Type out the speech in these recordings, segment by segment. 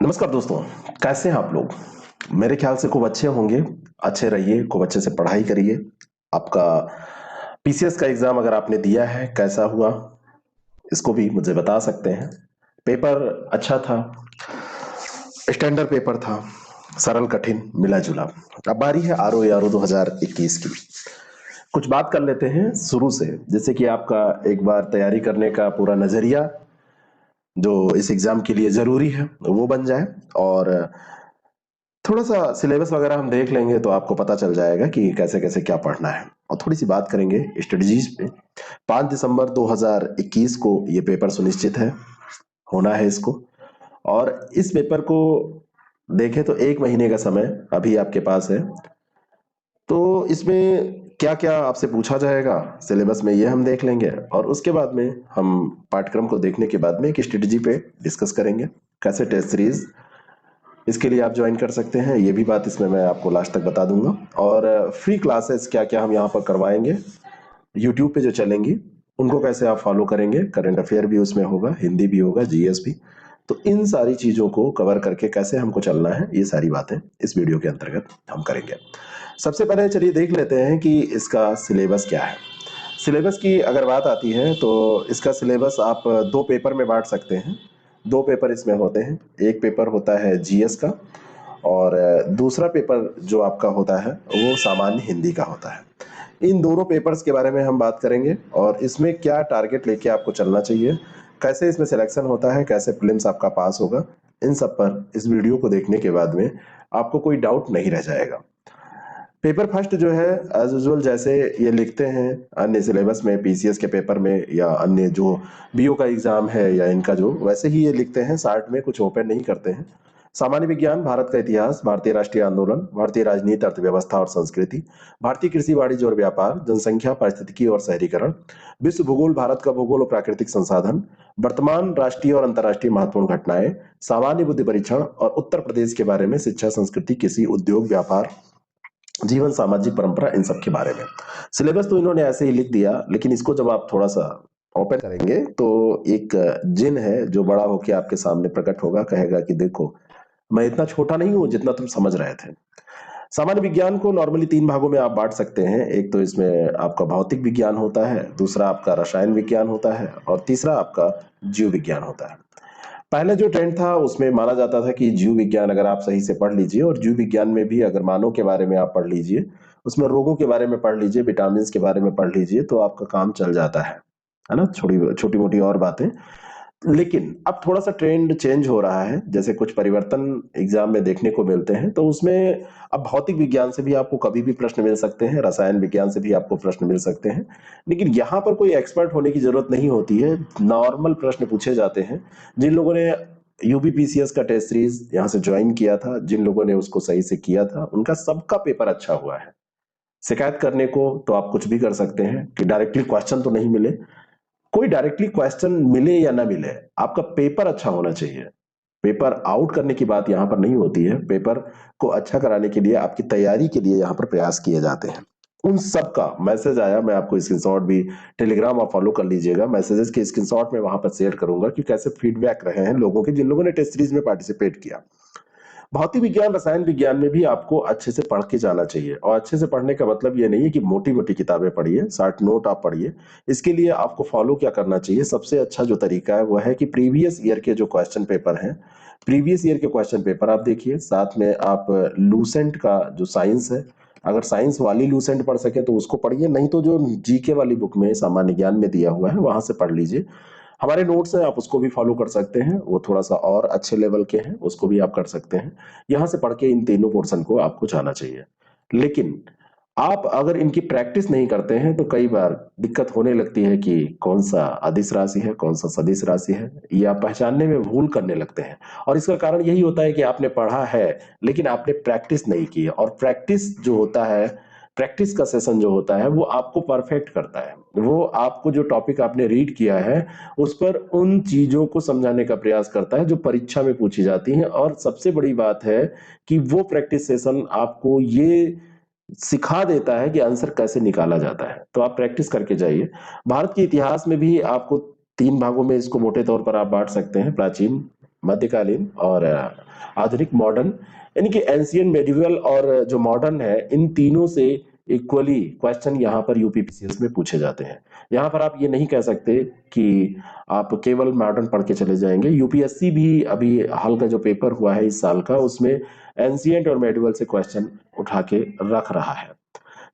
नमस्कार दोस्तों। कैसे हैं आप लोग? मेरे ख्याल से खूब अच्छे होंगे। अच्छे रहिए, खूब अच्छे से पढ़ाई करिए। आपका पीसीएस का एग्जाम अगर आपने दिया है, कैसा हुआ इसको भी मुझे बता सकते हैं। पेपर अच्छा था, स्टैंडर्ड पेपर था, सरल कठिन मिला जुला। अब बारी है आरओ आरओ 2021 की। कुछ बात कर लेते हैं शुरू से, जैसे कि आपका एक बार तैयारी करने का पूरा नजरिया जो इस एग्जाम के लिए जरूरी है वो बन जाए। और थोड़ा सा सिलेबस वगैरह हम देख लेंगे तो आपको पता चल जाएगा कि कैसे कैसे क्या पढ़ना है। और थोड़ी सी बात करेंगे स्ट्रेटजीज पे। 5 दिसंबर 2021 को ये पेपर सुनिश्चित है, होना है इसको। और इस पेपर को देखें तो 1 महीने का समय अभी आपके पास है। तो इसमें क्या क्या आपसे पूछा जाएगा सिलेबस में, ये हम देख लेंगे। और उसके बाद में हम पाठ्यक्रम को देखने के बाद में एक स्ट्रेटजी पे डिस्कस करेंगे, कैसे टेस्ट सीरीज इसके लिए आप ज्वाइन कर सकते हैं, ये भी बात इसमें मैं आपको लास्ट तक बता दूंगा। और फ्री क्लासेस क्या क्या हम यहाँ पर करवाएंगे यूट्यूब पे जो चलेंगी, उनको कैसे आप फॉलो करेंगे। करंट अफेयर भी उसमें होगा, हिंदी भी होगा, जीएस भी। तो इन सारी चीजों को कवर करके कैसे हमको चलना है, ये सारी बातें इस वीडियो के अंतर्गत हम करेंगे। सबसे पहले चलिए देख लेते हैं कि इसका सिलेबस क्या है। सिलेबस की अगर बात आती है तो इसका सिलेबस आप दो पेपर में बांट सकते हैं। दो पेपर इसमें होते हैं। एक पेपर होता है जीएस का, और दूसरा पेपर जो आपका होता है वो सामान्य हिंदी का होता है। इन दोनों पेपर्स के बारे में हम बात करेंगे और इसमें क्या टारगेट लेके आपको चलना चाहिए, कैसे इसमें सिलेक्शन होता है, कैसे प्रीलिम्स आपका पास होगा। इन सब पर इस वीडियो को देखने के बाद में आपको कोई डाउट नहीं रह जाएगा। पेपर फर्स्ट जो है एज यूजुअल जैसे ये लिखते हैं अन्य सिलेबस में, पीसीएस के पेपर में या अन्य जो बीओ का एग्जाम है या इनका जो, वैसे ही ये लिखते हैं। शार्ट में कुछ ओपन नहीं करते हैं। सामान्य विज्ञान, भारत का इतिहास, भारतीय राष्ट्रीय आंदोलन, भारतीय राजनीति, अर्थव्यवस्था और संस्कृति, भारतीय कृषि, वाणिज्य और व्यापार, जनसंख्या, पारिस्थितिकी और शहरीकरण, विश्व भूगोल, भारत का भूगोल और प्राकृतिक संसाधन, वर्तमान राष्ट्रीय और अंतर्राष्ट्रीय महत्वपूर्ण घटनाएं, सामान्य बुद्धि परीक्षण और उत्तर प्रदेश के बारे में, शिक्षा, संस्कृति, कृषि, उद्योग, व्यापार, जीवन, सामाजिक परंपरा, इन सब के बारे में। सिलेबस तो इन्होंने ऐसे ही लिख दिया, लेकिन इसको जब आप थोड़ा सा ओपन करेंगे तो एक जिन है जो बड़ा होकर आपके सामने प्रकट होगा, कहेगा कि देखो मैं इतना छोटा नहीं हूं जितना तुम समझ रहे थे। सामान्य विज्ञान को नॉर्मली 3 भागों में आप बांट सकते हैं। एक तो इसमें आपका भौतिक विज्ञान होता है, दूसरा आपका रसायन विज्ञान होता है, और तीसरा आपका जीव विज्ञान होता है। पहले जो ट्रेंड था उसमें माना जाता था कि जीव विज्ञान अगर आप सही से पढ़ लीजिए, और जीव विज्ञान में भी अगर मानव के बारे में आप पढ़ लीजिए, उसमें रोगों के बारे में पढ़ लीजिए, विटामिन के बारे में पढ़ लीजिए, तो आपका काम चल जाता है ना, छोटी छोटी मोटी और बातें। लेकिन अब थोड़ा सा ट्रेंड चेंज हो रहा है, जैसे कुछ परिवर्तन एग्जाम में देखने को मिलते हैं। तो उसमें अब भौतिक विज्ञान से भी आपको कभी भी प्रश्न मिल सकते हैं, रसायन विज्ञान से भी आपको प्रश्न मिल सकते हैं। लेकिन यहाँ पर कोई एक्सपर्ट होने की जरूरत नहीं होती है, नॉर्मल प्रश्न पूछे जाते हैं। जिन लोगों ने यूबीपीसीएस का टेस्ट सीरीज यहाँ से ज्वाइन किया था, जिन लोगों ने उसको सही से किया था, उनका सबका पेपर अच्छा हुआ है। शिकायत करने को तो आप कुछ भी कर सकते हैं कि डायरेक्टली क्वेश्चन तो नहीं मिले। कोई डायरेक्टली क्वेश्चन मिले या ना मिले, आपका पेपर अच्छा होना चाहिए। पेपर आउट करने की बात यहाँ पर नहीं होती है। पेपर को अच्छा कराने के लिए, आपकी तैयारी के लिए यहाँ पर प्रयास किए जाते हैं। उन सब का मैसेज आया, मैं आपको स्क्रीनशॉट भी, टेलीग्राम आप फॉलो कर लीजिएगा, मैसेजेस के स्क्रीनशॉट में वहां पर शेयर करूंगा कि कैसे फीडबैक रहे हैं लोगों के, जिन लोगों ने टेस्ट सीरीज में पार्टिसिपेट किया। भौतिक विज्ञान, रसायन विज्ञान में भी आपको अच्छे से पढ़ के जाना चाहिए। और अच्छे से पढ़ने का मतलब ये नहीं है कि मोटी मोटी किताबें पढ़िए, 60 नोट आप पढ़िए। इसके लिए आपको फॉलो क्या करना चाहिए, सबसे अच्छा जो तरीका है वो है कि प्रीवियस ईयर के जो क्वेश्चन पेपर हैं, प्रीवियस ईयर के क्वेश्चन पेपर आप देखिए। साथ में आप लूसेंट का जो साइंस है, अगर साइंस वाली लूसेंट पढ़ सके तो उसको पढ़िए, नहीं तो जो जीके वाली बुक में सामान्य ज्ञान में दिया हुआ है वहां से पढ़ लीजिए। हमारे नोट्स हैं, आप उसको भी फॉलो कर सकते हैं, वो थोड़ा सा और अच्छे लेवल के हैं, उसको भी आप कर सकते हैं। यहाँ से पढ़ के इन तीनों पोर्शन को आपको जाना चाहिए। लेकिन आप अगर इनकी प्रैक्टिस नहीं करते हैं तो कई बार दिक्कत होने लगती है कि कौन सा अदिश राशि है, कौन सा सदिश राशि है, ये आप पहचानने में भूल करने लगते हैं। और इसका कारण यही होता है कि आपने पढ़ा है लेकिन आपने प्रैक्टिस नहीं की है। और प्रैक्टिस जो होता है, प्रैक्टिस का सेशन जो होता है, वो आपको परफेक्ट करता है। वो आपको जो टॉपिक आपने रीड किया है उस पर उन चीजों को समझाने का प्रयास करता है जो परीक्षा में पूछी जाती हैं। और सबसे बड़ी बात है कि वो प्रैक्टिस सेशन आपको ये सिखा देता है कि आंसर कैसे निकाला जाता है। तो आप प्रैक्टिस करके जाइए। भारत के इतिहास में भी आपको 3 भागों में इसको मोटे तौर पर आप बांट सकते हैं, प्राचीन, मध्यकालीन और आधुनिक मॉडर्न, यानी कि एंशियंट, मेडिवल और जो मॉडर्न है, इन तीनों से इक्वली क्वेश्चन यहाँ पर यूपीपीसीएस में पूछे जाते हैं। यहाँ पर आप ये नहीं कह सकते कि आप केवल मॉडर्न पढ़ के चले जाएंगे। यूपीएससी भी अभी हाल का जो पेपर हुआ है इस साल का, उसमें एंशियंट और मेडिवल से क्वेश्चन उठा के रख रहा है।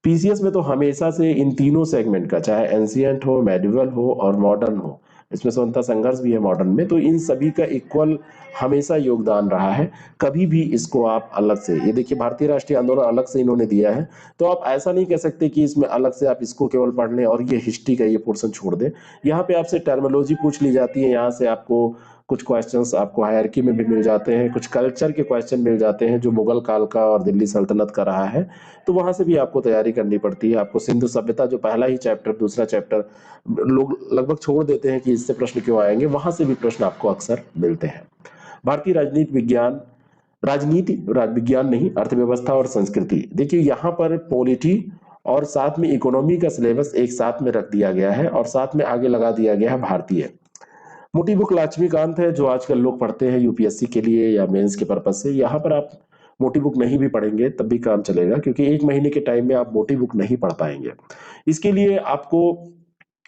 पीसीएस में तो हमेशा से इन तीनों सेगमेंट का, चाहे एंशियंट हो, मेडिवल हो और मॉडर्न हो, इसमें स्वतंत्रता संघर्ष भी है मॉडर्न में, तो इन सभी का इक्वल हमेशा योगदान रहा है। कभी भी इसको आप अलग से, ये देखिए भारतीय राष्ट्रीय आंदोलन अलग से इन्होंने दिया है, तो आप ऐसा नहीं कह सकते कि इसमें अलग से आप इसको केवल पढ़ लें और ये हिस्ट्री का ये पोर्शन छोड़ दें। यहाँ पे आपसे टर्मिनोलॉजी पूछ ली जाती है, यहाँ से आपको कुछ क्वेश्चंस आपको हायरकी में भी मिल जाते हैं, कुछ कल्चर के क्वेश्चन मिल जाते हैं जो मुगल काल का और दिल्ली सल्तनत का रहा है, तो वहां से भी आपको तैयारी करनी पड़ती है। आपको सिंधु सभ्यता जो पहला ही चैप्टर, दूसरा चैप्टर लोग लगभग छोड़ देते हैं कि इससे प्रश्न क्यों आएंगे, वहां से भी प्रश्न आपको अक्सर मिलते हैं। भारतीय राजनीति विज्ञान, विज्ञान नहीं, अर्थव्यवस्था और संस्कृति, देखिए यहाँ पर पॉलिटी और साथ में इकोनॉमी का सिलेबस एक साथ में रख दिया गया है और साथ में आगे लगा दिया गया है भारतीय। मोटी बुक लक्ष्मीकांत है जो आजकल लोग पढ़ते हैं यूपीएससी के लिए या मेंस के पर्पज से। यहाँ पर आप मोटी बुक नहीं भी पढ़ेंगे तब भी काम चलेगा, क्योंकि एक महीने के टाइम में आप मोटी बुक नहीं पढ़ पाएंगे। इसके लिए आपको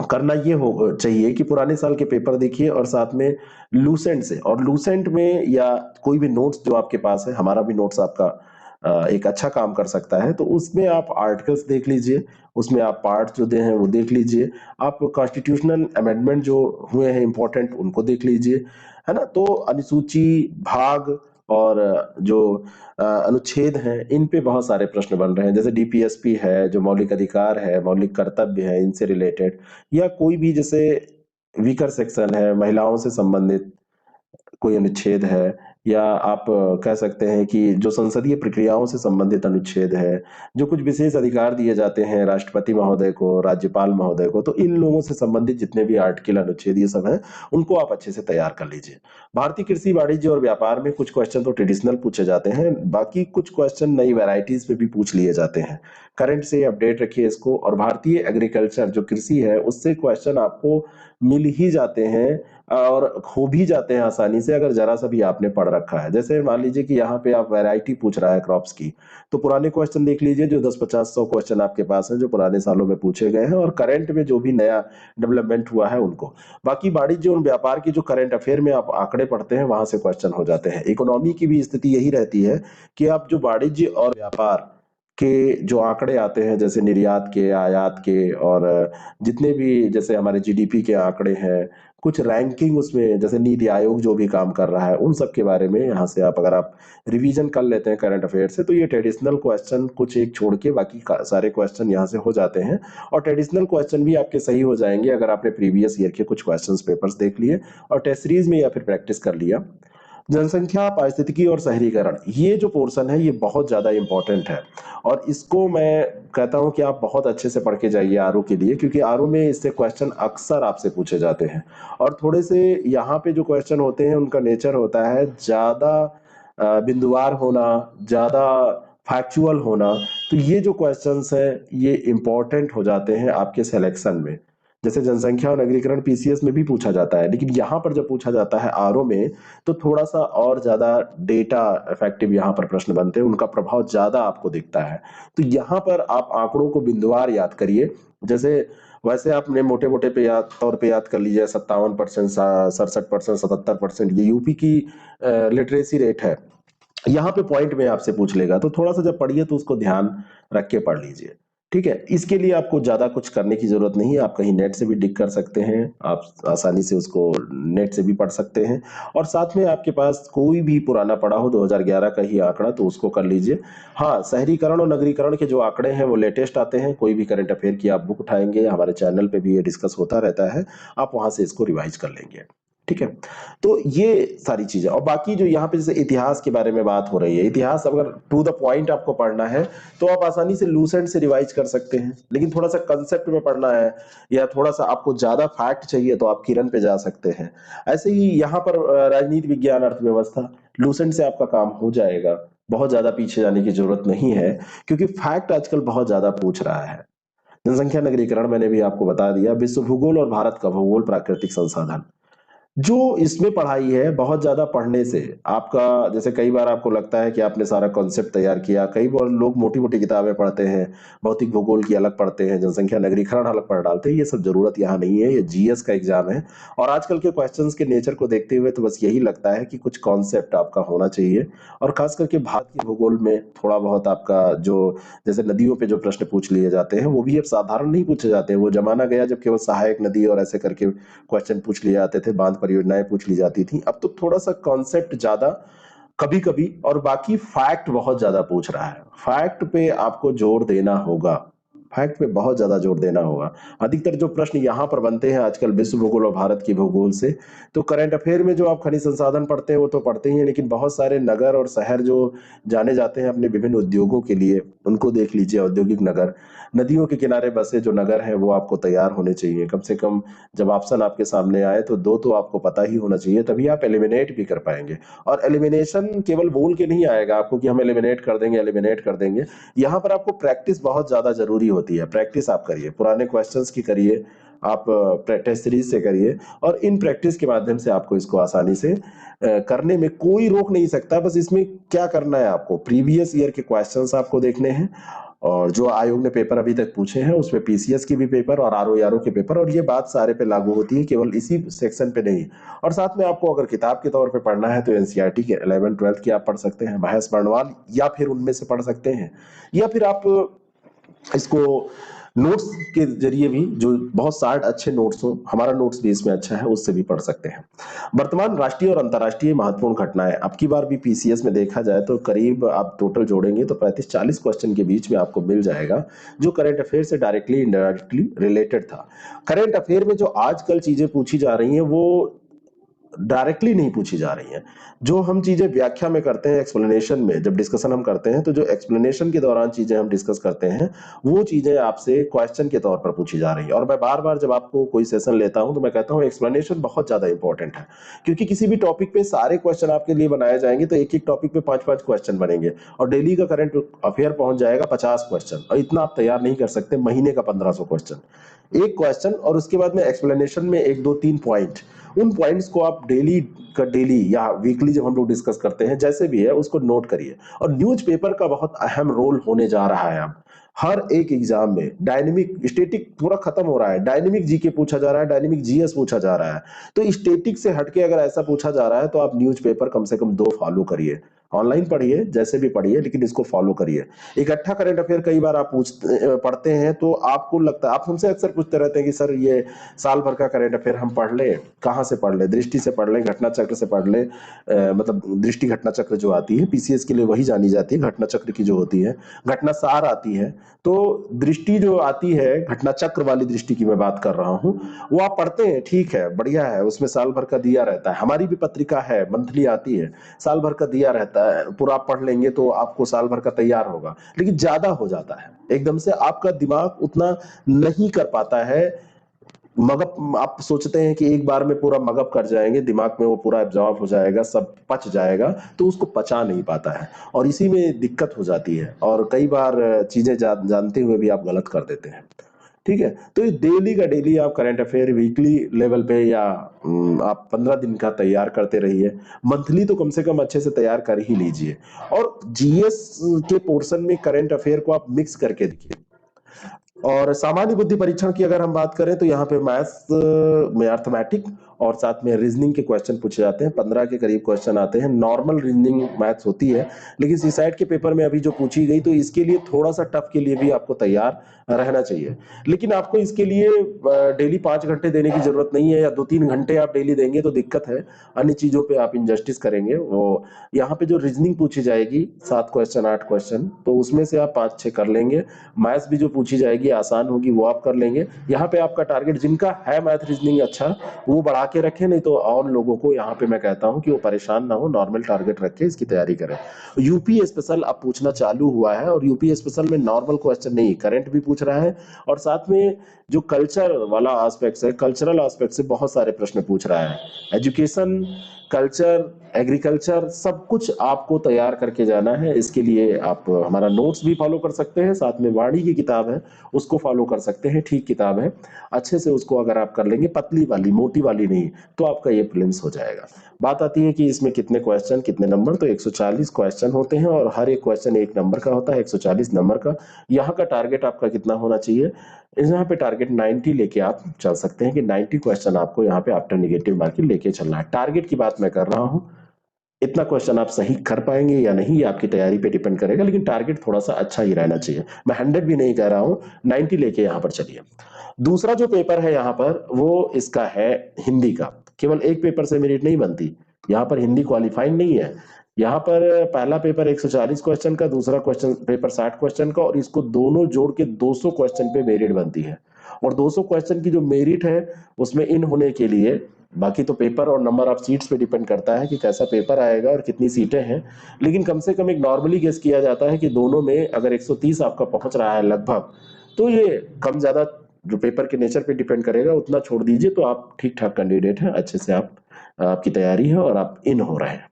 करना ये हो चाहिए कि पुराने साल के पेपर देखिए और साथ में लूसेंट से, और लूसेंट में या कोई भी नोट्स जो आपके पास है, हमारा भी नोट्स आपका एक अच्छा काम कर सकता है, तो उसमें आप आर्टिकल्स देख लीजिए, उसमें आप पार्ट जो दे हैं वो देख लीजिए, आप कॉन्स्टिट्यूशनल अमेंडमेंट जो हुए हैं इंपॉर्टेंट उनको देख लीजिए, है ना। तो अनुसूची, भाग और जो अनुच्छेद हैं, इन पे बहुत सारे प्रश्न बन रहे हैं, जैसे डीपीएसपी है जो मौलिक अधिकार है, मौलिक कर्तव्य है, इनसे रिलेटेड, या कोई भी जैसे वीकर सेक्शन है, महिलाओं से संबंधित कोई अनुच्छेद है, या आप कह सकते हैं कि जो संसदीय प्रक्रियाओं से संबंधित अनुच्छेद है, जो कुछ विशेष अधिकार दिए जाते हैं राष्ट्रपति महोदय को, राज्यपाल महोदय को, तो इन लोगों से संबंधित जितने भी आर्टिकल, अनुच्छेद, ये सब हैं, उनको आप अच्छे से तैयार कर लीजिए। भारतीय कृषि, वाणिज्य और व्यापार में कुछ क्वेश्चन तो ट्रेडिशनल पूछे जाते हैं, बाकी कुछ क्वेश्चन नई वैरायटीज पे भी पूछ लिए जाते हैं। करंट से अपडेट रखिए इसको। और भारतीय एग्रीकल्चर जो कृषि है, उससे क्वेश्चन आपको मिल ही जाते हैं और हो भी जाते हैं आसानी से, अगर जरा सा भी आपने पढ़ रखा है। जैसे मान लीजिए कि यहाँ पे आप वैरायटी पूछ रहा है क्रॉप्स की, तो पुराने क्वेश्चन देख लीजिए, जो 10-50-100 क्वेश्चन आपके पास हैं जो पुराने सालों में पूछे गए हैं, और करंट में जो भी नया डेवलपमेंट हुआ है उनको। बाकी वाणिज्य और व्यापार की जो करंट अफेयर में आप आंकड़े पढ़ते हैं, वहां से क्वेश्चन हो जाते हैं। इकोनॉमी की भी स्थिति यही रहती है कि आप जो वाणिज्य और व्यापार के जो आंकड़े आते हैं, जैसे निर्यात के, आयात के, और जितने भी जैसे हमारे जीडीपी के आंकड़े हैं, कुछ रैंकिंग उसमें, जैसे नीति आयोग जो भी काम कर रहा है, उन सब के बारे में यहाँ से आप अगर आप रिवीजन कर लेते हैं करंट अफेयर से, तो ये ट्रेडिशनल क्वेश्चन कुछ एक छोड़ के बाकी सारे क्वेश्चन यहाँ से हो जाते हैं। और ट्रेडिशनल क्वेश्चन भी आपके सही हो जाएंगे अगर आपने प्रीवियस ईयर के कुछ क्वेश्चन पेपर्स देख लिए और टेस्ट सीरीज में या फिर प्रैक्टिस कर लिया। जनसंख्या, पारिस्थितिकी और शहरीकरण, ये जो पोर्शन है ये बहुत ज्यादा इंपॉर्टेंट है, और इसको मैं कहता हूं कि आप बहुत अच्छे से पढ़ के जाइए आरओ के लिए, क्योंकि आरओ में इससे क्वेश्चन अक्सर आपसे पूछे जाते हैं। और थोड़े से यहाँ पे जो क्वेश्चन होते हैं उनका नेचर होता है ज्यादा बिंदुवार होना, ज्यादा फैक्चुअल होना, तो ये जो क्वेश्चंस हैं ये इंपॉर्टेंट हो जाते हैं आपके सिलेक्शन में। जैसे जनसंख्या और नगरीकरण पीसीएस में भी पूछा जाता है, लेकिन यहाँ पर जब पूछा जाता है आरओ में, तो थोड़ा सा और ज्यादा डेटा इफेक्टिव यहाँ पर प्रश्न बनते हैं, उनका प्रभाव ज्यादा आपको दिखता है। तो यहाँ पर आप आंकड़ों को बिंदुवार याद करिए। जैसे वैसे आपने मोटे मोटे पे याद तौर पे याद कर लीजिए, 57%, 67%, 77%, ये यूपी की लिटरेसी रेट है। यहाँ पे पॉइंट में आपसे पूछ लेगा, तो थोड़ा सा जब पढ़िए तो उसको ध्यान रख के पढ़ लीजिए। ठीक है, इसके लिए आपको ज्यादा कुछ करने की जरूरत नहीं है, आप कहीं नेट से भी डिग कर सकते हैं, आप आसानी से उसको नेट से भी पढ़ सकते हैं। और साथ में आपके पास कोई भी पुराना पड़ा हो 2011 का ही आंकड़ा, तो उसको कर लीजिए। हाँ, शहरीकरण और नगरीकरण के जो आंकड़े हैं वो लेटेस्ट आते हैं, कोई भी करंट अफेयर की आप बुक उठाएंगे, हमारे चैनल पे भी ये डिस्कस होता रहता है, आप वहां से इसको रिवाइज कर लेंगे। ठीक है, तो ये सारी चीजें। और बाकी जो यहाँ पे जैसे इतिहास के बारे में बात हो रही है, इतिहास अगर टू द पॉइंट आपको पढ़ना है तो आप आसानी से लूसेंट से रिवाइज कर सकते हैं, लेकिन थोड़ा सा कंसेप्ट में पढ़ना है या थोड़ा सा आपको ज्यादा फैक्ट चाहिए तो आप किरण पे जा सकते हैं। ऐसे ही यहाँ पर राजनीति विज्ञान, अर्थव्यवस्था, लूसेंट से आपका काम हो जाएगा, बहुत ज्यादा पीछे जाने की जरूरत नहीं है, क्योंकि फैक्ट आजकल बहुत ज्यादा पूछ रहा है। जनसंख्या, नगरीकरण मैंने भी आपको बता दिया। विश्व भूगोल और भारत का भूगोल, प्राकृतिक संसाधन, जो इसमें पढ़ाई है बहुत ज्यादा पढ़ने से आपका, जैसे कई बार आपको लगता है कि आपने सारा कॉन्सेप्ट तैयार किया, कई बार लोग मोटी मोटी किताबें पढ़ते हैं, भौतिक भूगोल की अलग पढ़ते हैं, जनसंख्या नगरीकरण अलग पढ़ डालते हैं, ये सब जरूरत यहाँ नहीं है। ये जीएस का एग्जाम है और आजकल के क्वेश्चंस के नेचर को देखते हुए तो बस यही लगता है कि कुछ कॉन्सेप्ट आपका होना चाहिए। और खास करके भारत के भूगोल में थोड़ा बहुत आपका जो, जैसे नदियों पे जो प्रश्न पूछ लिए जाते हैं वो भी अब साधारण नहीं पूछे जाते हैं। वो जमाना गया जब केवल सहायक नदी और ऐसे करके क्वेश्चन पूछ लिए जाते थे, बांध परियोजनाएं पूछ ली जाती थी। अब तो थोड़ा सा कॉन्सेप्ट ज्यादा कभी कभी, और बाकी फैक्ट बहुत ज्यादा पूछ रहा है। फैक्ट पे आपको जोर देना होगा, फैक्ट पे बहुत ज्यादा जोर देना होगा। अधिकतर जो प्रश्न यहाँ पर बनते हैं आजकल विश्व भूगोल और भारत की भूगोल से, तो करंट अफेयर में जो आप खनिज संसाधन पढ़ते हैं वो तो पढ़ते ही हैं, लेकिन बहुत सारे नगर और शहर जो जाने जाते हैं अपने विभिन्न उद्योगों के लिए, उनको देख लीजिए। औद्योगिक नगर, नदियों के किनारे बसे जो नगर हैं वो आपको तैयार होने चाहिए। कम से कम जब ऑप्शन आपके सामने आए तो दो तो आपको पता ही होना चाहिए, तभी आप एलिमिनेट भी कर पाएंगे। और एलिमिनेशन केवल बोल के नहीं आएगा आपको कि हम एलिमिनेट कर देंगे, एलिमिनेट कर देंगे। यहाँ पर आपको प्रैक्टिस बहुत ज्यादा जरूरी होती है। प्रैक्टिस आप करिए, पुराने क्वेश्चंस की करिए, आप टेस्ट सीरीज से करिए, और इन प्रैक्टिस के माध्यम से आपको इसको आसानी से करने में कोई रोक नहीं सकता। बस इसमें क्या करना है, आपको प्रीवियस ईयर के क्वेश्चंस आपको देखने हैं, और जो आयोग ने पेपर अभी तक पूछे हैं उसमें पीसीएस के भी पेपर और आरओ के पेपर, और ये बात सारे पे लागू होती है, केवल इसी सेक्शन पे नहीं। और साथ में आपको अगर किताब के तौर पे पढ़ना है तो एनसीईआरटी के 11th 12th की आप पढ़ सकते हैं, महेश बर्णवाल, या फिर उनमें से पढ़ सकते हैं, या फिर आप इसको नोट्स के जरिए भी, जो बहुत शार्ट अच्छे नोट्स हो, हमारा नोट्स भी इसमें अच्छा है, उससे भी पढ़ सकते हैं। वर्तमान राष्ट्रीय और अंतर्राष्ट्रीय महत्वपूर्ण घटनाएं, अब की बार भी पीसीएस में देखा जाए तो करीब आप टोटल जोड़ेंगे तो 35-40 क्वेश्चन के बीच में आपको मिल जाएगा जो करंट अफेयर से डायरेक्टली इनडायरेक्टली रिलेटेड था। करंट अफेयर में जो आजकल चीजें पूछी जा रही हैं वो डायरेक्टली नहीं पूछी जा रही हैं। जो हम चीजें व्याख्या में करते हैं, एक्सप्लेनेशन में जब डिस्कशन हम करते हैं, तो जो एक्सप्लेनेशन के दौरान चीजें हम डिस्कस करते हैं वो चीजें आपसे क्वेश्चन के तौर पर पूछी जा रही हैं। और मैं बार बार जब आपको कोई सेशन लेता हूं तो मैं कहता हूं एक्सप्लेनेशन बहुत ज्यादा इंपॉर्टेंट है, क्योंकि किसी भी टॉपिक पे सारे क्वेश्चन आपके लिए बनाए जाएंगे तो एक एक टॉपिक पे 5-5 क्वेश्चन बनेंगे, और डेली का करंट अफेयर पहुंच जाएगा 50 क्वेश्चन, और इतना आप तैयार नहीं कर सकते। महीने का 1500 क्वेश्चन, एक क्वेश्चन, और उसके बाद में एक्सप्लेनेशन में 1 2 3 पॉइंट, उन पॉइंट्स को आप डेली का डेली या वीकली जब हम लोग डिस्कस करते हैं जैसे भी है उसको नोट करिए। और न्यूज़पेपर का बहुत अहम रोल होने जा रहा है अब हर एक एग्जाम में। डायनेमिक स्टैटिक पूरा खत्म हो रहा है, डायनेमिक जीके पूछा जा रहा है, डायनेमिक जीएस पूछा जा रहा है। तो स्टैटिक से हटके अगर ऐसा पूछा जा रहा है तो आप न्यूज़पेपर कम से कम 2 फॉलो करिए। ऑनलाइन पढ़िए, जैसे भी पढ़िए, लेकिन इसको फॉलो करिए। इकट्ठा करंट अफेयर कई बार आप पढ़ते हैं तो आपको लगता है, आप हमसे अक्सर पूछते रहते हैं कि सर ये साल भर का करंट अफेयर हम पढ़ ले, कहाँ से पढ़ ले? दृष्टि से पढ़ ले, घटना चक्र से पढ़ ले, मतलब दृष्टि घटना चक्र जो आती है पीसीएस के लिए वही जानी जाती है, घटना चक्र की जो होती है, घटना सार आती है। तो दृष्टि जो आती है, घटना चक्र वाली दृष्टि की मैं बात कर रहा हूँ, वो आप पढ़ते हैं, ठीक है, बढ़िया है, उसमें साल भर का दिया रहता है। हमारी भी पत्रिका है, मंथली आती है, साल भर का दिया रहता है, पूरा आप पढ़ लेंगे तो आपको साल भर का तैयार होगा। लेकिन ज्यादा हो जाता है, एकदम से आपका दिमाग उतना नहीं कर पाता है मगअप। आप सोचते हैं कि एक बार में पूरा मगअप कर जाएंगे, दिमाग में वो पूरा एब्जॉर्ब हो जाएगा, सब पच जाएगा, तो उसको पचा नहीं पाता है, और इसी में दिक्कत हो जाती है, और कई बार चीजें जानते हुए भी आप गलत कर देते हैं। ठीक है, तो ये डेली का डेली आप करंट अफेयर वीकली लेवल पे, या आप 15 दिन का तैयार करते रहिए। मंथली तो कम से कम अच्छे से तैयार कर ही लीजिए। और जीएस के पोर्शन में करंट अफेयर को आप मिक्स करके देखिए। और सामान्य बुद्धि परीक्षण की अगर हम बात करें तो यहाँ पे मैथ्स में अर्थमेटिक और साथ में रीजनिंग के क्वेश्चन पूछे जाते हैं। 15 के करीब क्वेश्चन आते हैं। नॉर्मल रीजनिंग मैथ्स होती है, लेकिन सीसाइट के पेपर में अभी जो पूछी गई तो इसके लिए थोड़ा सा टफ के लिए भी आपको तैयार रहना चाहिए। लेकिन आपको इसके लिए डेली 5 घंटे देने की जरूरत नहीं है, या 2-3 घंटे आप डेली देंगे तो दिक्कत है, अन्य चीजों पे आप इनजस्टिस करेंगे। वो यहाँ पे जो रीजनिंग पूछी जाएगी 7 क्वेश्चन 8 क्वेश्चन, तो उसमें से आप 5-6 कर लेंगे। मैथ्स भी जो पूछी जाएगी आसान होगी, वो आप कर लेंगे। यहाँ पे आपका टारगेट, जिनका है मैथ रीजनिंग अच्छा, वो बढ़ा के रखें, नहीं तो और लोगों को यहाँ पे मैं कहता हूँ कि वो परेशान ना हो, नॉर्मल टारगेट रख के इसकी तैयारी करें। यूपी स्पेशल अब पूछना चालू हुआ है, और यूपी स्पेशल में नॉर्मल क्वेश्चन नहीं, करंट भी पूछ रहा है, और साथ में जो कल्चर वाला एस्पेक्ट है, कल्चरल एस्पेक्ट से बहुत सारे प्रश्न पूछ रहा है। एजुकेशन कल्चर, एग्रीकल्चर सब कुछ आपको तैयार करके जाना है। इसके लिए आप हमारा नोट्स भी फॉलो कर सकते हैं, साथ में वाणी की किताब है उसको फॉलो कर सकते हैं। ठीक किताब है, अच्छे से उसको अगर आप कर लेंगे, पतली वाली मोटी वाली नहीं, तो आपका ये प्रीलिम्स हो जाएगा। बात आती है कि इसमें कितने क्वेश्चन कितने नंबर, तो 140 क्वेश्चन होते हैं और हर एक क्वेश्चन एक नंबर का होता है, 140 नंबर का। यहाँ का टारगेट आपका कितना होना चाहिए, यहाँ पे टारगेट 90 लेके आप चल सकते हैं कि 90 क्वेश्चन आपको यहाँ पे आफ्टर नेगेटिव मार्किंग लेके चलना है। टारगेट की बात मैं कर रहा हूँ, इतना क्वेश्चन आप सही कर पाएंगे या नहीं ये आपकी तैयारी पे डिपेंड करेगा, लेकिन टारगेट थोड़ा सा अच्छा ही रहना चाहिए। मैं 100 भी नहीं कह रहा हूँ, 90 लेके यहाँ पर चलिए। दूसरा जो पेपर है यहाँ पर वो इसका है हिंदी का। केवल एक पेपर से मेरिट नहीं बनती, यहाँ पर हिंदी क्वालिफाइंग नहीं है। यहाँ पर पहला पेपर 140 क्वेश्चन का, दूसरा क्वेश्चन पेपर 60 क्वेश्चन का, और इसको दोनों जोड़ के 200 क्वेश्चन पे मेरिट बनती है। और 200 क्वेश्चन की जो मेरिट है उसमें इन होने के लिए, बाकी तो पेपर और नंबर ऑफ सीट्स पे डिपेंड करता है कि कैसा पेपर आएगा और कितनी सीटें हैं, लेकिन कम से कम एक नॉर्मली गेस किया जाता है कि दोनों में अगर 130 आपका पहुंच रहा है लगभग, तो ये कम ज्यादा जो पेपर के नेचर पे डिपेंड करेगा उतना छोड़ दीजिए, तो आप ठीक ठाक कैंडिडेट हैं, अच्छे से आप आपकी तैयारी है और आप इन हो रहे हैं।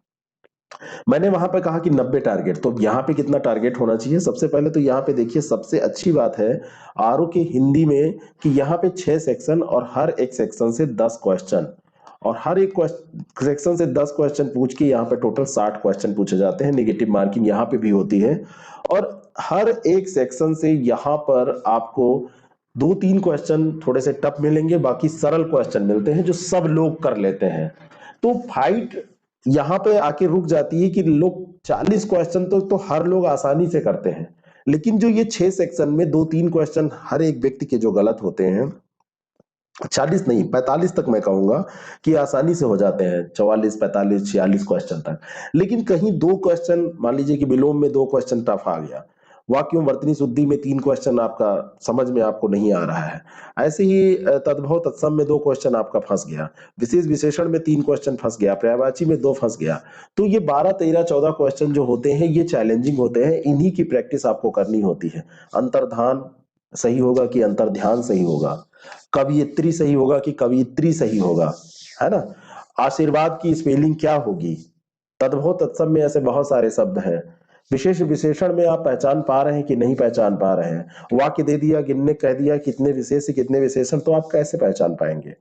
मैंने वहां पे कहा कि 90 टारगेट, तो यहाँ पे कितना टारगेट होना चाहिए? सबसे पहले तो यहाँ पे देखिए, सबसे अच्छी बात है आरओ के हिंदी में कि यहाँ पे 6 सेक्शन और हर एक सेक्शन से 10 क्वेश्चन, और हर एक सेक्शन से 10 क्वेश्चन पूछ के यहाँ पे टोटल 60 क्वेश्चन पूछे जाते हैं। नेगेटिव मार्किंग यहाँ पे भी होती है, और हर एक सेक्शन से यहाँ पर आपको 2-3 क्वेश्चन थोड़े से टफ मिलेंगे, बाकी सरल क्वेश्चन मिलते हैं जो सब लोग कर लेते हैं। तो फाइट यहाँ पे आके रुक जाती है कि लोग 40 क्वेश्चन तो हर लोग आसानी से करते हैं, लेकिन जो ये 6 सेक्शन में 2-3 क्वेश्चन हर एक व्यक्ति के जो गलत होते हैं, 40 नहीं 45 तक मैं कहूंगा कि आसानी से हो जाते हैं, 44 45 46 क्वेश्चन तक। लेकिन कहीं 2 क्वेश्चन, मान लीजिए कि विलोम में 2 क्वेश्चन टफ आ गया, वाक्यों वर्तनी शुद्धि में 3 क्वेश्चन आपका समझ में आपको नहीं आ रहा है, ऐसे ही तद्भव तत्सम में 2 क्वेश्चन आपका फंस गया, विशेष विशेषण में 3 क्वेश्चन फंस गया, पर्यायवाची में 2 फंस गया, तो ये 12 13 14 क्वेश्चन जो होते हैं ये चैलेंजिंग होते हैं, इन्हीं की प्रैक्टिस आपको करनी होती है। अंतर्धान सही होगा कि अंतर्ध्यान सही होगा, कवियत्री सही होगा कि कवियत्री सही होगा, है ना? आशीर्वाद की स्पेलिंग क्या होगी, तद्भव तत्सम में ऐसे बहुत सारे शब्द हैं। विशेष विशेषण में आप पहचान पा रहे हैं कि नहीं पहचान पा रहे हैं? वाक्य दे दिया, गिनने कह दिया कितने विशेष कितने विशेषण, तो आप कैसे पहचान पाएंगे?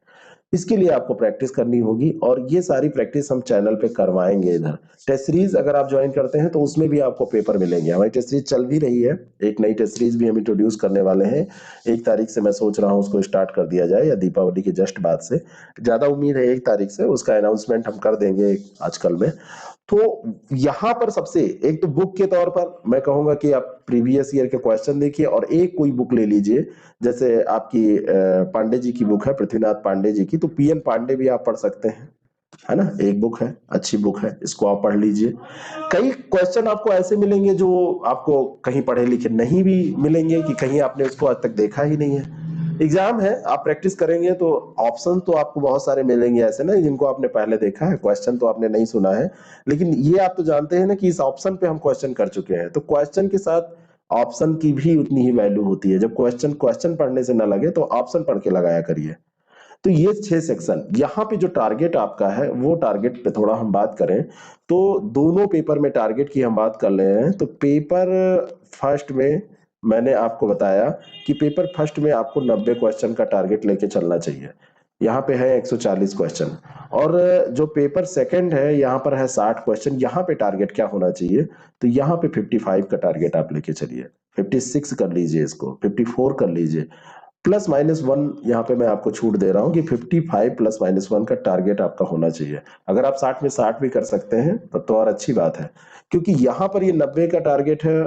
इसके लिए आपको प्रैक्टिस करनी होगी, और ये सारी प्रैक्टिस हम चैनल पे करवाएंगे। इधर टेस्ट सीरीज अगर आप ज्वाइन करते हैं तो उसमें भी आपको पेपर मिलेंगे। हमारी टेस्ट सीरीज चल भी रही है, एक नई टेस्ट सीरीज भी हम इंट्रोड्यूस करने वाले हैं। 1 तारीख से मैं सोच रहा हूँ उसको स्टार्ट कर दिया जाए, या दीपावली के जस्ट बाद से, ज्यादा उम्मीद है 1 तारीख से, उसका अनाउंसमेंट हम कर देंगे आजकल में। तो यहाँ पर सबसे एक तो बुक के तौर पर मैं कहूंगा कि आप प्रीवियस ईयर के क्वेश्चन देखिए, और एक कोई बुक ले लीजिए, जैसे आपकी पांडे जी की बुक है, पृथ्वीनाथ पांडे जी की, तो पीएन पांडे भी आप पढ़ सकते हैं, है ना? एक बुक है, अच्छी बुक है, इसको आप पढ़ लीजिए। कई क्वेश्चन आपको ऐसे मिलेंगे जो आपको कहीं पढ़े लिखे नहीं भी मिलेंगे, कि कहीं आपने उसको आज तक देखा ही नहीं है। एग्जाम है, आप प्रैक्टिस करेंगे तो ऑप्शन तो आपको बहुत सारे मिलेंगे ऐसे ना, जिनको आपने पहले देखा है, क्वेश्चन तो आपने नहीं सुना है, लेकिन ये आप तो जानते हैं ना कि इस ऑप्शन पे हम क्वेश्चन कर चुके हैं, तो क्वेश्चन के साथ ऑप्शन की भी उतनी ही वैल्यू होती है। जब क्वेश्चन क्वेश्चन पढ़ने से ना लगे तो ऑप्शन पढ़ के लगाया करिए। तो ये 6 सेक्शन, यहाँ पे जो टारगेट आपका है वो टारगेट पे थोड़ा हम बात करें, तो दोनों पेपर में टारगेट की हम बात कर रहे हैं। तो पेपर फर्स्ट में मैंने आपको बताया कि पेपर फर्स्ट में आपको 90 क्वेश्चन का टारगेट लेके चलना चाहिए, यहाँ पे है 140 क्वेश्चन। और जो पेपर सेकंड है यहाँ पर है 60 क्वेश्चन, यहाँ पे टारगेट क्या होना चाहिए, तो यहाँ पे 55 का टारगेट आप लेके चलिए, 56 कर लीजिए, इसको 54 कर लीजिए, +-1 यहाँ पे मैं आपको छूट दे रहा हूँ कि 55 +-1 का टारगेट आपका होना चाहिए। अगर आप 60 में 60 भी कर सकते हैं तब तो और अच्छी बात है, क्योंकि यहाँ पर ये 90 का टारगेट है,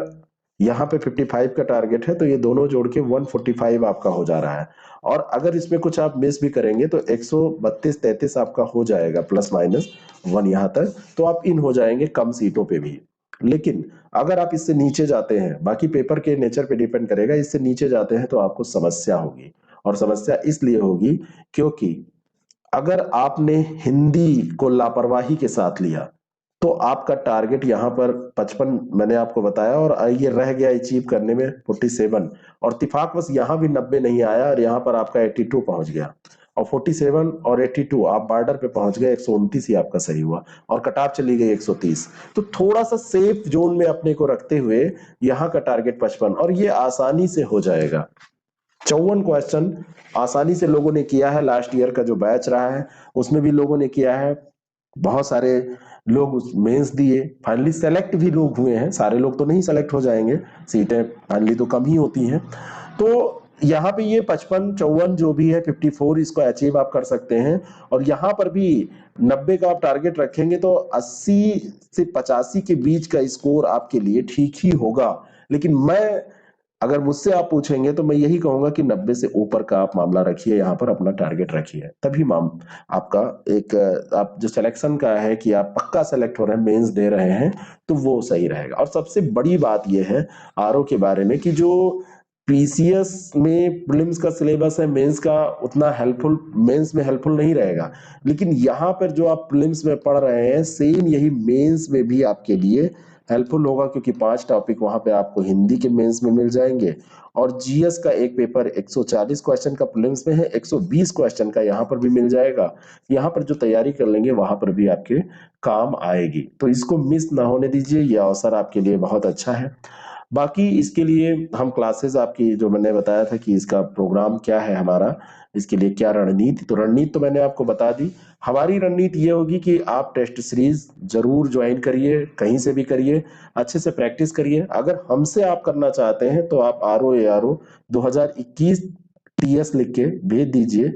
यहाँ पे 55 का टारगेट है, तो ये दोनों जोड़ के 145 आपका हो जा रहा है। और अगर इसमें कुछ आप मिस भी करेंगे तो 132-33 आपका हो जाएगा, +-1 यहाँ तक, तो आप इन हो जाएंगे कम सीटों पे भी। लेकिन अगर आप इससे नीचे जाते हैं, बाकी पेपर के नेचर पे डिपेंड करेगा, इससे नीचे जाते हैं तो आपको समस्या होगी, और समस्या इसलिए होगी क्योंकि अगर आपने हिंदी को लापरवाही के साथ लिया तो आपका टारगेट यहाँ पर 55 मैंने आपको बताया, और ये रह गया अचीव करने में 47, और इत्तेफाकवश यहाँ भी 90 नहीं आया और यहाँ पर आपका 82 पहुंच गया। और 47 और 82 आप बॉर्डर पे पहुंच गए, 129 ही आपका सही हुआ और कट ऑफ चली गई 130। तो थोड़ा सा सेफ जोन में अपने को रखते हुए यहाँ का टारगेट 55 और ये आसानी से हो जाएगा। 54 क्वेश्चन आसानी से लोगों ने किया है। लास्ट ईयर का जो बैच रहा है उसमें भी लोगों ने किया है, बहुत सारे लोग उस मेंस दिए, फाइनली सेलेक्ट भी लोग हुए हैं। सारे लोग तो नहीं सेलेक्ट हो जाएंगे, सीटें फाइनली तो कम ही होती हैं। तो यहाँ पे ये 55 54 जो भी है 54 इसको अचीव आप कर सकते हैं। और यहाँ पर भी 90 का आप टारगेट रखेंगे तो 80 से 85 के बीच का स्कोर आपके लिए ठीक ही होगा। लेकिन मैं अगर मुझसे आप पूछेंगे तो मैं यही कहूंगा कि 90 से ऊपर का आप मामला रखिए, यहाँ पर अपना टारगेट रखिए, तभी आपका एक आप जो सिलेक्शन का है कि आप पक्का सेलेक्ट हो रहे हैं, मेंस दे रहे हैं, तो वो सही रहेगा। और सबसे बड़ी बात ये है आरओ के बारे में कि जो पीसीएस में प्रीलिम्स का सिलेबस है, मेंस का उतना हेल्पफुल मेंस में हेल्पफुल नहीं रहेगा, लेकिन यहाँ पर जो आप प्रीलिम्स में पढ़ रहे हैं सेम यही मेंस में भी आपके लिए हेल्पफुल होगा, क्योंकि 5 टॉपिक वहां पे आपको हिंदी के मेंस में मिल जाएंगे और जीएस का एक पेपर 140 क्वेश्चन का प्रीलिम्स में है, 120 क्वेश्चन का यहाँ पर भी मिल जाएगा। यहाँ पर जो तैयारी कर लेंगे वहां पर भी आपके काम आएगी, तो इसको मिस ना होने दीजिए, यह अवसर आपके लिए बहुत अच्छा है। बाकी इसके लिए हम क्लासेस आपकी जो मैंने बताया था कि इसका प्रोग्राम क्या है हमारा, इसके लिए क्या रणनीति, तो रणनीति तो मैंने आपको बता दी। हमारी रणनीति ये होगी कि आप टेस्ट सीरीज जरूर ज्वाइन करिए, कहीं से भी करिए, अच्छे से प्रैक्टिस करिए। अगर हमसे आप करना चाहते हैं तो आप RO ARO 2021 TS लिख के भेज दीजिए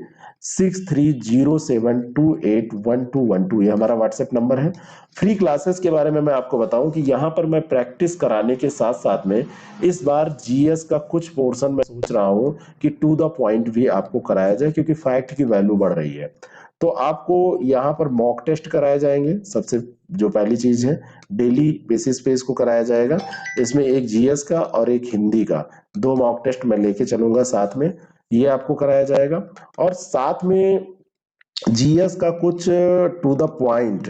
6307281212, ये हमारा व्हाट्सएप नंबर है। फ्री क्लासेस के बारे में मैं आपको बताऊं कि यहाँ पर मैं प्रैक्टिस कराने के साथ साथ में इस बार जीएस का कुछ पोर्शन मैं सोच रहा हूं कि टू द पॉइंट भी आपको कराया जाए, क्योंकि फैक्ट की वैल्यू बढ़ रही है। तो आपको यहाँ पर मॉक टेस्ट कराए जाएंगे। सबसे जो पहली चीज है, डेली बेसिस पे इसको कराया जाएगा। इसमें एक जीएस का और एक हिंदी का 2 मॉक टेस्ट मैं लेके चलूंगा साथ में, ये आपको कराया जाएगा। और साथ में जीएस का कुछ टू द पॉइंट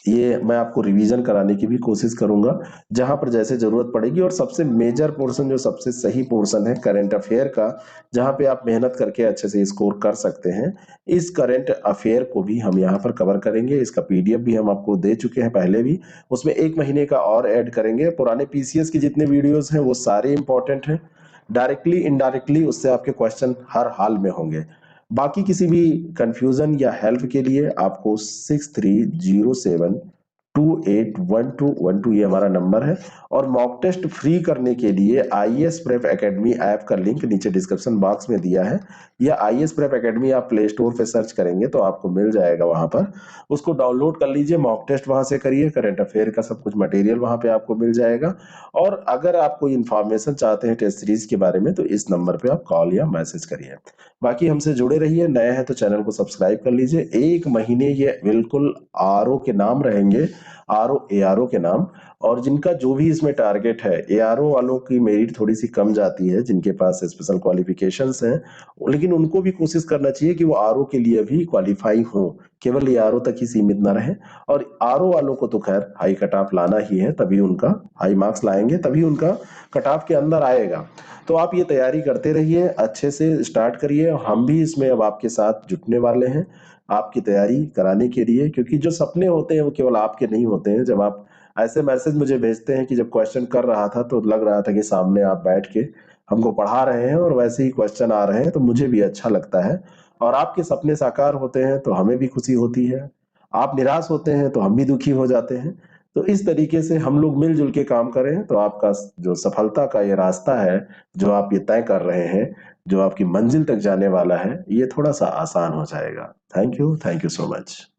ये मैं आपको रिवीजन कराने की भी कोशिश करूंगा, जहां पर जैसे जरूरत पड़ेगी। और सबसे मेजर पोर्शन जो सबसे सही पोर्शन है करंट अफेयर का, जहां पे आप मेहनत करके अच्छे से स्कोर कर सकते हैं, इस करंट अफेयर को भी हम यहां पर कवर करेंगे। इसका पीडीएफ भी हम आपको दे चुके हैं पहले भी, उसमें 1 महीने का और ऐड करेंगे। पुराने पीसीएस के जितने वीडियोस हैं वो सारे इंपॉर्टेंट हैं, डायरेक्टली इनडायरेक्टली उससे आपके क्वेश्चन हर हाल में होंगे। बाकी किसी भी कंफ्यूजन या हेल्प के लिए आपको 6307281212 ये हमारा नंबर है। और मॉक टेस्ट फ्री करने के लिए आईएएस प्रेप एकेडमी ऐप का लिंक नीचे डिस्क्रिप्शन बॉक्स में दिया है, या आईएएस प्रेप एकेडमी आप प्ले स्टोर पे सर्च करेंगे तो आपको मिल जाएगा, वहां पर उसको डाउनलोड कर लीजिए, मॉक टेस्ट वहां से करिए, करंट अफेयर का सब कुछ मटेरियल वहां पे आपको मिल जाएगा। और अगर आप कोई इंफॉर्मेशन चाहते हैं टेस्ट सीरीज के बारे में तो इस नंबर पे आप कॉल या मैसेज करिए। बाकी हमसे जुड़े रहिए, नए हैं तो चैनल को सब्सक्राइब कर लीजिए। 1 महीने ये बिल्कुल आरओ के नाम रहेंगे, RO ARO के नाम। और जिनका जो भी इसमें टारगेट है, ARO वालों की मेरिट थोड़ी सी कम जाती है जिनके पास स्पेशल क्वालिफिकेशंस हैं, लेकिन उनको भी कोशिश करना चाहिए कि वो RO के लिए भी क्वालिफाई हो, केवल ARO तक ही सीमित ना रहे। और RO वालों को तो खैर हाई कट ऑफ लाना ही है, तभी उनका हाई मार्क्स लाएंगे, तभी उनका कट ऑफ के अंदर आएगा। तो आप ये तैयारी करते रहिए, अच्छे से स्टार्ट करिए। हम भी इसमें अब आपके साथ जुटने वाले हैं आपकी तैयारी कराने के लिए, क्योंकि जो सपने होते हैं वो केवल आपके नहीं होते हैं। जब आप ऐसे मैसेज मुझे भेजते हैं कि जब क्वेश्चन कर रहा था तो लग रहा था कि सामने आप बैठ के हमको पढ़ा रहे हैं और वैसे ही क्वेश्चन आ रहे हैं, तो मुझे भी अच्छा लगता है। और आपके सपने साकार होते हैं तो हमें भी खुशी होती है, आप निराश होते हैं तो हम भी दुखी हो जाते हैं। तो इस तरीके से हम लोग मिलजुल के काम करें तो आपका जो सफलता का ये रास्ता है, जो आप ये तय कर रहे हैं, जो आपकी मंजिल तक जाने वाला है, ये थोड़ा सा आसान हो जाएगा। Thank you so much.